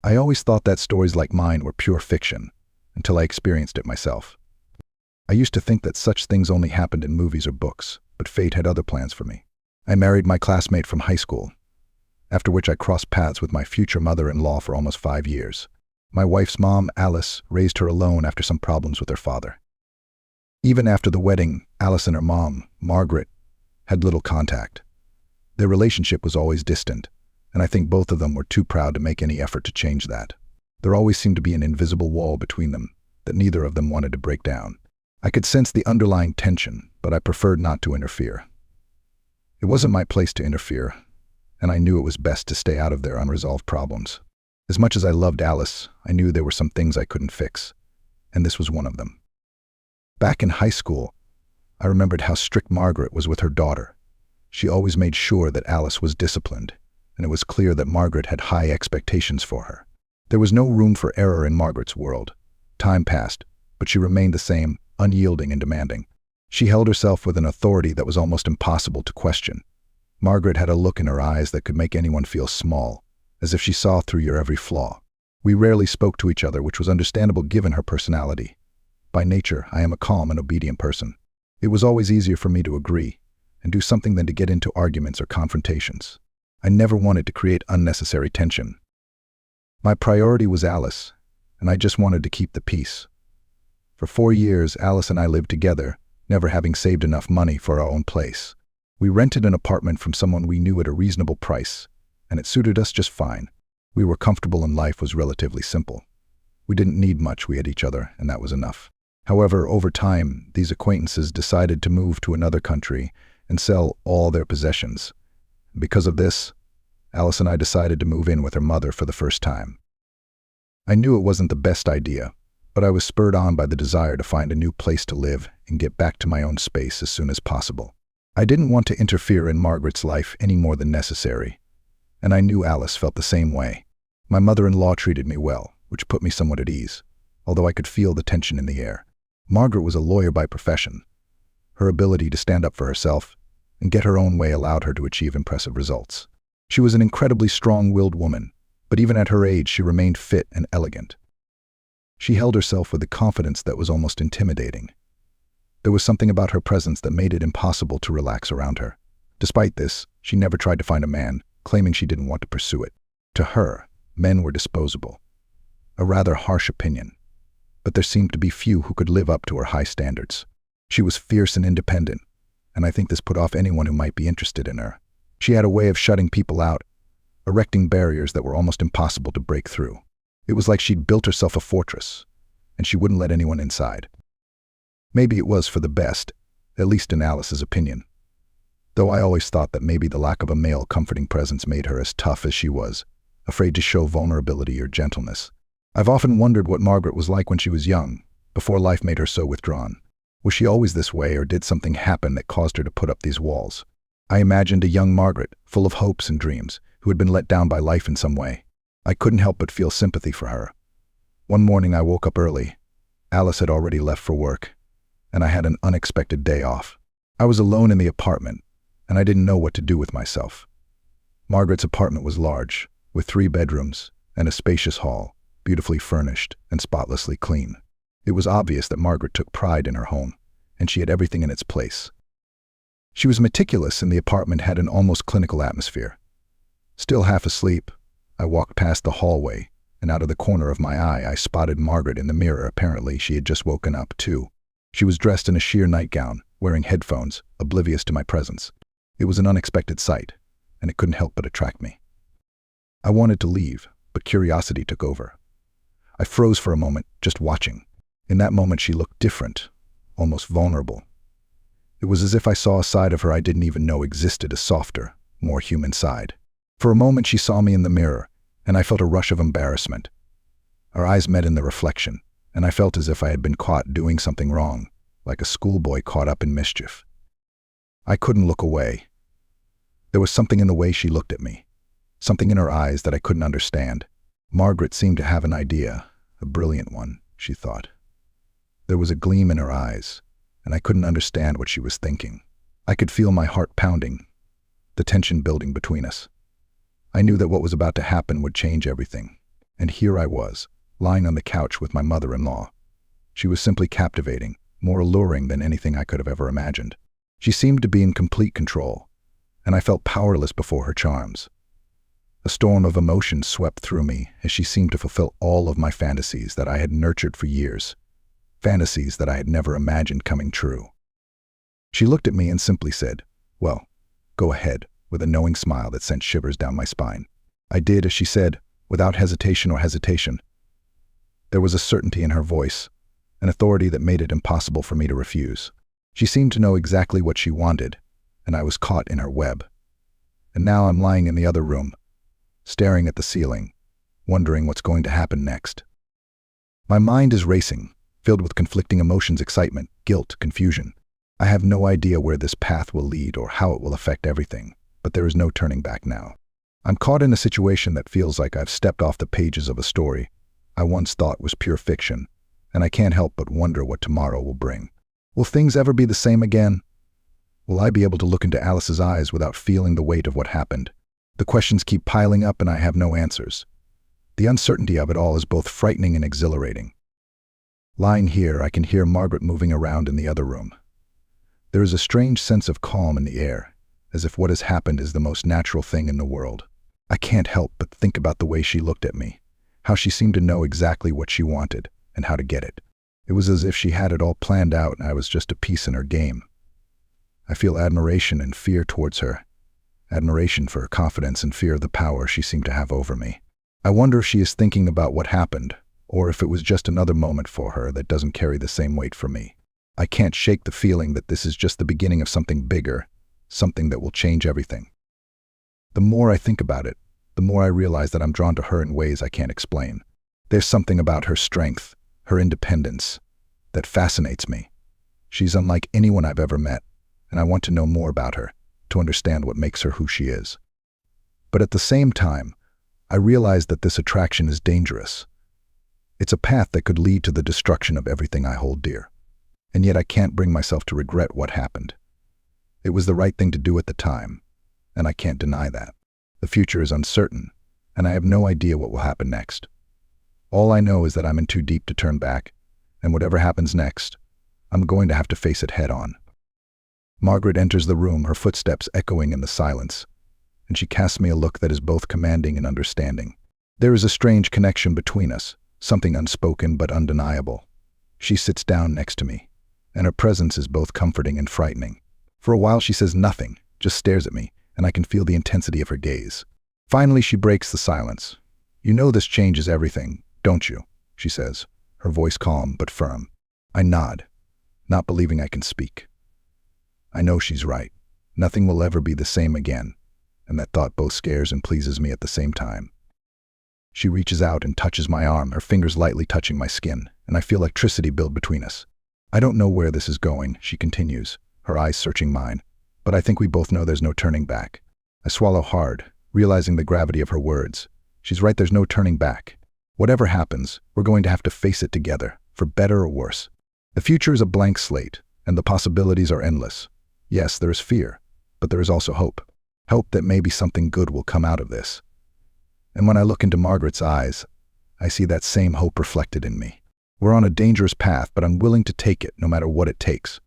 I always thought that stories like mine were pure fiction, until I experienced it myself. I used to think that such things only happened in movies or books, but fate had other plans for me. I married my classmate from high school, after which I crossed paths with my future mother-in-law for almost 5 years. My wife's mom, Alice, raised her alone after some problems with her father. Even after the wedding, Alice and her mom, Margaret, had little contact. Their relationship was always distant, and I think both of them were too proud to make any effort to change that. There always seemed to be an invisible wall between them that neither of them wanted to break down. I could sense the underlying tension, but I preferred not to interfere. It wasn't my place to interfere, and I knew it was best to stay out of their unresolved problems. As much as I loved Alice, I knew there were some things I couldn't fix, and this was one of them. Back in high school, I remembered how strict Margaret was with her daughter. She always made sure that Alice was disciplined, and it was clear that Margaret had high expectations for her. There was no room for error in Margaret's world. Time passed, but she remained the same, unyielding and demanding. She held herself with an authority that was almost impossible to question. Margaret had a look in her eyes that could make anyone feel small, as if she saw through your every flaw. We rarely spoke to each other, which was understandable given her personality. By nature, I am a calm and obedient person. It was always easier for me to agree and do something than to get into arguments or confrontations. I never wanted to create unnecessary tension. My priority was Alice, and I just wanted to keep the peace. For 4 years, Alice and I lived together, never having saved enough money for our own place. We rented an apartment from someone we knew at a reasonable price, and it suited us just fine. We were comfortable and life was relatively simple. We didn't need much, we had each other, and that was enough. However, over time, these acquaintances decided to move to another country and sell all their possessions. Because of this, Alice and I decided to move in with her mother for the first time. I knew it wasn't the best idea, but I was spurred on by the desire to find a new place to live and get back to my own space as soon as possible. I didn't want to interfere in Margaret's life any more than necessary, and I knew Alice felt the same way. My mother-in-law treated me well, which put me somewhat at ease, although I could feel the tension in the air. Margaret was a lawyer by profession. Her ability to stand up for herself and get her own way allowed her to achieve impressive results. She was an incredibly strong-willed woman, but even at her age she remained fit and elegant. She held herself with a confidence that was almost intimidating. There was something about her presence that made it impossible to relax around her. Despite this, she never tried to find a man, claiming she didn't want to pursue it. To her, men were disposable. A rather harsh opinion, but there seemed to be few who could live up to her high standards. She was fierce and independent, and I think this put off anyone who might be interested in her. She had a way of shutting people out, erecting barriers that were almost impossible to break through. It was like she'd built herself a fortress, and she wouldn't let anyone inside. Maybe it was for the best, at least in Alice's opinion. Though I always thought that maybe the lack of a male comforting presence made her as tough as she was, afraid to show vulnerability or gentleness. I've often wondered what Margaret was like when she was young, before life made her so withdrawn. Was she always this way, or did something happen that caused her to put up these walls? I imagined a young Margaret, full of hopes and dreams, who had been let down by life in some way. I couldn't help but feel sympathy for her. One morning I woke up early. Alice had already left for work, and I had an unexpected day off. I was alone in the apartment, and I didn't know what to do with myself. Margaret's apartment was large, with 3 bedrooms and a spacious hall, beautifully furnished and spotlessly clean. It was obvious that Margaret took pride in her home, and she had everything in its place. She was meticulous, and the apartment had an almost clinical atmosphere. Still half asleep, I walked past the hallway, and out of the corner of my eye I spotted Margaret in the mirror. Apparently she had just woken up, too. She was dressed in a sheer nightgown, wearing headphones, oblivious to my presence. It was an unexpected sight, and it couldn't help but attract me. I wanted to leave, but curiosity took over. I froze for a moment, just watching. In that moment she looked different, almost vulnerable. It was as if I saw a side of her I didn't even know existed, a softer, more human side. For a moment she saw me in the mirror, and I felt a rush of embarrassment. Our eyes met in the reflection, and I felt as if I had been caught doing something wrong, like a schoolboy caught up in mischief. I couldn't look away. There was something in the way she looked at me, something in her eyes that I couldn't understand. Margaret seemed to have an idea, a brilliant one, she thought. There was a gleam in her eyes, and I couldn't understand what she was thinking. I could feel my heart pounding, the tension building between us. I knew that what was about to happen would change everything. And here I was, lying on the couch with my mother-in-law. She was simply captivating, more alluring than anything I could have ever imagined. She seemed to be in complete control, and I felt powerless before her charms. A storm of emotions swept through me as she seemed to fulfill all of my fantasies that I had nurtured for years, fantasies that I had never imagined coming true. She looked at me and simply said, "Well, go ahead," with a knowing smile that sent shivers down my spine. I did as she said, without hesitation or hesitation. There was a certainty in her voice, an authority that made it impossible for me to refuse. She seemed to know exactly what she wanted, and I was caught in her web. And now I'm lying in the other room, staring at the ceiling, wondering what's going to happen next. My mind is racing, filled with conflicting emotions, excitement, guilt, confusion. I have no idea where this path will lead or how it will affect everything, but there is no turning back now. I'm caught in a situation that feels like I've stepped off the pages of a story I once thought was pure fiction, and I can't help but wonder what tomorrow will bring. Will things ever be the same again? Will I be able to look into Alice's eyes without feeling the weight of what happened? The questions keep piling up and I have no answers. The uncertainty of it all is both frightening and exhilarating. Lying here, I can hear Margaret moving around in the other room. There is a strange sense of calm in the air, as if what has happened is the most natural thing in the world. I can't help but think about the way she looked at me, how she seemed to know exactly what she wanted and how to get it. It was as if she had it all planned out and I was just a piece in her game. I feel admiration and fear towards her, admiration for her confidence and fear of the power she seemed to have over me. I wonder if she is thinking about what happened, or if it was just another moment for her that doesn't carry the same weight for me. I can't shake the feeling that this is just the beginning of something bigger, something that will change everything. The more I think about it, the more I realize that I'm drawn to her in ways I can't explain. There's something about her strength, her independence, that fascinates me. She's unlike anyone I've ever met, and I want to know more about her, to understand what makes her who she is. But at the same time, I realize that this attraction is dangerous. It's a path that could lead to the destruction of everything I hold dear. And yet I can't bring myself to regret what happened. It was the right thing to do at the time, and I can't deny that. The future is uncertain, and I have no idea what will happen next. All I know is that I'm in too deep to turn back, and whatever happens next, I'm going to have to face it head on. Margaret enters the room, her footsteps echoing in the silence, and she casts me a look that is both commanding and understanding. There is a strange connection between us, something unspoken but undeniable. She sits down next to me, and her presence is both comforting and frightening. For a while she says nothing, just stares at me, and I can feel the intensity of her gaze. Finally she breaks the silence. "You know this changes everything, don't you?" she says, her voice calm but firm. I nod, not believing I can speak. I know she's right. Nothing will ever be the same again, and that thought both scares and pleases me at the same time. She reaches out and touches my arm, her fingers lightly touching my skin, and I feel electricity build between us. "I don't know where this is going," she continues, her eyes searching mine, "but I think we both know there's no turning back." I swallow hard, realizing the gravity of her words. She's right, there's no turning back. Whatever happens, we're going to have to face it together, for better or worse. The future is a blank slate, and the possibilities are endless. Yes, there is fear, but there is also hope. Hope that maybe something good will come out of this. And when I look into Margaret's eyes, I see that same hope reflected in me. We're on a dangerous path, but I'm willing to take it no matter what it takes.